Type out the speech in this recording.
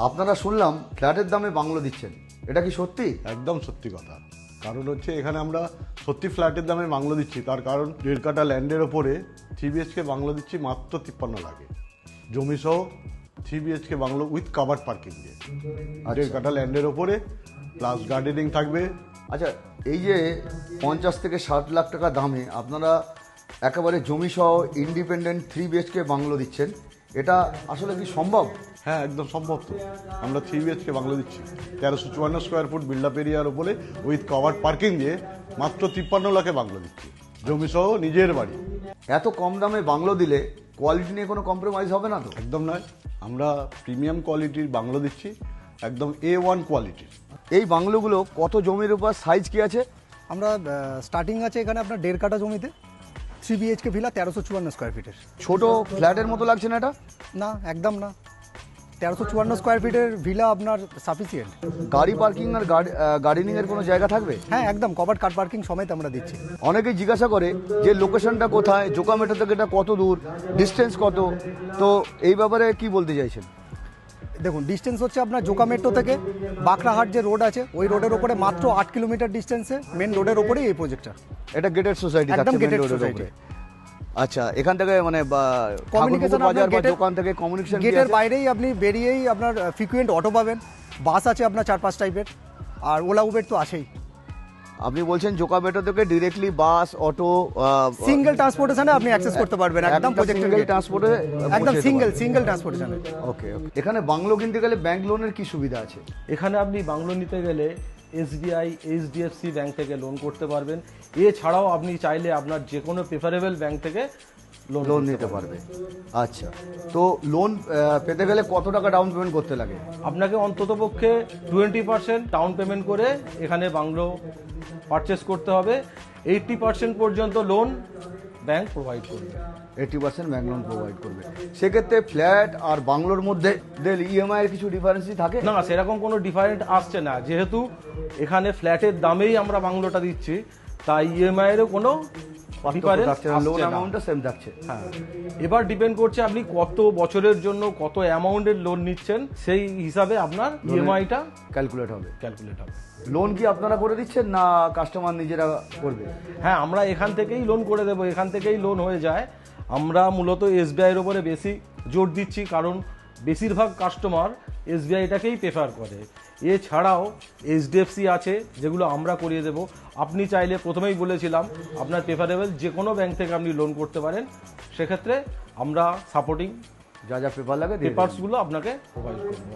আপনারা শুনলাম ফ্ল্যাটের দামে বাংলো দিচ্ছেন, এটা কি সত্যি? একদম সত্যি কথা। কারণ হচ্ছে এখানে আমরা সত্যি ফ্ল্যাটের দামে বাংলো দিচ্ছি, তার কারণ 1.5 কাঠা ল্যান্ডের ওপরে 3 BHK বাংলো দিচ্ছি মাত্র 53 লাখে, জমি সহ 3 BHK bungalow with covered parking দিয়ে। 1.5 কাঠা ল্যান্ডের ওপরে প্লাস গার্ডেনিং থাকবে। আচ্ছা, এই যে 50 থেকে 60 লাখ টাকা দামে আপনারা একেবারে জমি সহ ইন্ডিপেন্ডেন্ট 3 BHK বাংলো দিচ্ছেন, এটা আসলে কি সম্ভব? হ্যাঁ, একদম সম্ভব। তো আমরা 3 BHK বাংলো দিচ্ছি 1354 স্কোয়ার ফুট বিল্ড আপ এরিয়ার ওপরে উইথ কাভার্ড পার্কিং দিয়ে মাত্র 53 লাখে বাংলো দিচ্ছি, জমি সহ নিজের বাড়ি। এত কম দামে বাংলো দিলে কোয়ালিটি নিয়ে কোনো কম্প্রোমাইজ হবে না তো? একদম নয়, আমরা প্রিমিয়াম কোয়ালিটির বাংলো দিচ্ছি, একদম A1 কোয়ালিটির। এই বাংলোগুলো কত জমির উপর, সাইজ কি আছে? আমরা স্টার্টিং আছে এখানে আপনার 1.5 কাঠা জমিতে 3 BHK ভিলা 1354 স্কোয়ার ফিটের। ছোট ফ্ল্যাটের মতো লাগছে না এটা? না, একদম না, 1354 স্কোয়ার ফিটের ভিলা আপনার সাফিসিয়েন্ট। গাড়ি পার্কিং আর গার্ডেনিং এর কোনো জায়গা থাকবে? হ্যাঁ, একদম কভার্ড কার পার্কিং সমেত আমরা দিচ্ছি। অনেকেই জিজ্ঞাসা করে যে লোকেশনটা কোথায়, জোকামেটো থেকে এটা কত দূর, ডিস্টেন্স কত, তো এই ব্যাপারে কি বলতে চাইছেন? দেখুন, ডিস্টেন্স হচ্ছে আপনার জোকা মেট্রো থেকে বাঁকড়াহাট যে রোড আছে ওই রোডের ওপরে মাত্র 8 কিলোমিটার ডিস্টেন্সে মেন রোডের ওপরেই এই প্রজেক্টটা। এটা গেটেড সোসাইটি, একদম gated society। আচ্ছা, এখান থেকে মানে কমিউনিকেশন বাজার বা দোকান থেকে কমিউনিকেশন গেটের বাইরেই আপনি বেরিয়েই আপনার ফ্রিকুয়েন্ট অটো পাবেন, বাস আছে আপনার 4-5 টাইপের, আর ওলা উবের তো আছেই। আপনি বলছেন জোকামেটো থেকে ডিরেক্টলি বাস, অটো, সিঙ্গেল ট্রান্সপোর্টেশনে আপনি অ্যাক্সেস করতে পারবেন, একদম প্রজেক্টেড সিঙ্গেল ট্রান্সপোর্টে, একদম সিঙ্গেল ট্রান্সপোর্টেশনে। ওকে। এখানে বাংলো কিনতে গেলে ব্যাংক লোনের কি সুবিধা আছে? এখানে আপনি বাংলো নিতে গেলে SBI, HDFC ব্যাংক থেকে লোন করতে পারবেন। এছাড়াও আপনি চাইলে আপনার যে কোনো প্রেফারেবল ব্যাংক থেকে লোন নিতে পারবে। আচ্ছা, তো লোন পেতে গেলে কত টাকা ডাউন পেমেন্ট করতে লাগে? আপনাকে অন্ততপক্ষে 20% ডাউন পেমেন্ট করে এখানে বাংলো পারচেস করতে হবে। 80% পর্যন্ত লোন ব্যাংক প্রোভাইড করবে। 80% ব্যাংক লোন প্রোভাইড করবে। সেক্ষেত্রে ফ্ল্যাট আর বাংলোর মধ্যে EMI এর কিছু ডিফারেন্সই থাকে? না, সেরকম কোনো ডিফারেন্ট আসছে না, যেহেতু এখানে ফ্ল্যাটের দামেই আমরা বাংলোটা দিচ্ছি, তাই EMI এরও কোনো ডিফারেন্স আসছে না। লোন অ্যামাউন্টটা সেম থাকছে। হ্যাঁ, এবার ডিপেন্ড করছে আপনি কত বছরের জন্য কত অ্যামাউন্টের লোন নিচ্ছেন, সেই হিসাবে আপনার EMI-টা ক্যালকুলেট হবে। লোন কি আপনারা করে দিচ্ছেন না কাস্টমার নিজেরা করবে? হ্যাঁ, আমরা এখান থেকেই লোন করে দেবো, এখান থেকেই লোন হয়ে যায়। আমরা মূলত SBI এর উপরে বেশি জোর দিচ্ছি, কারণ বেশিরভাগ কাস্টমার SBI-টাকেই প্রেফার করে। এছাড়াও HDFC আছে, যেগুলো আমরা করিয়ে দেব। আপনি চাইলে প্রথমেই বলেছিলাম আপনার প্রেফারেবল যে কোনো ব্যাংক থেকে আপনি লোন করতে পারেন, সেক্ষেত্রে আমরা সাপোর্টিং যা যা পেপার লাগে পেপারসগুলো আপনাকে প্রোভাইড করবো।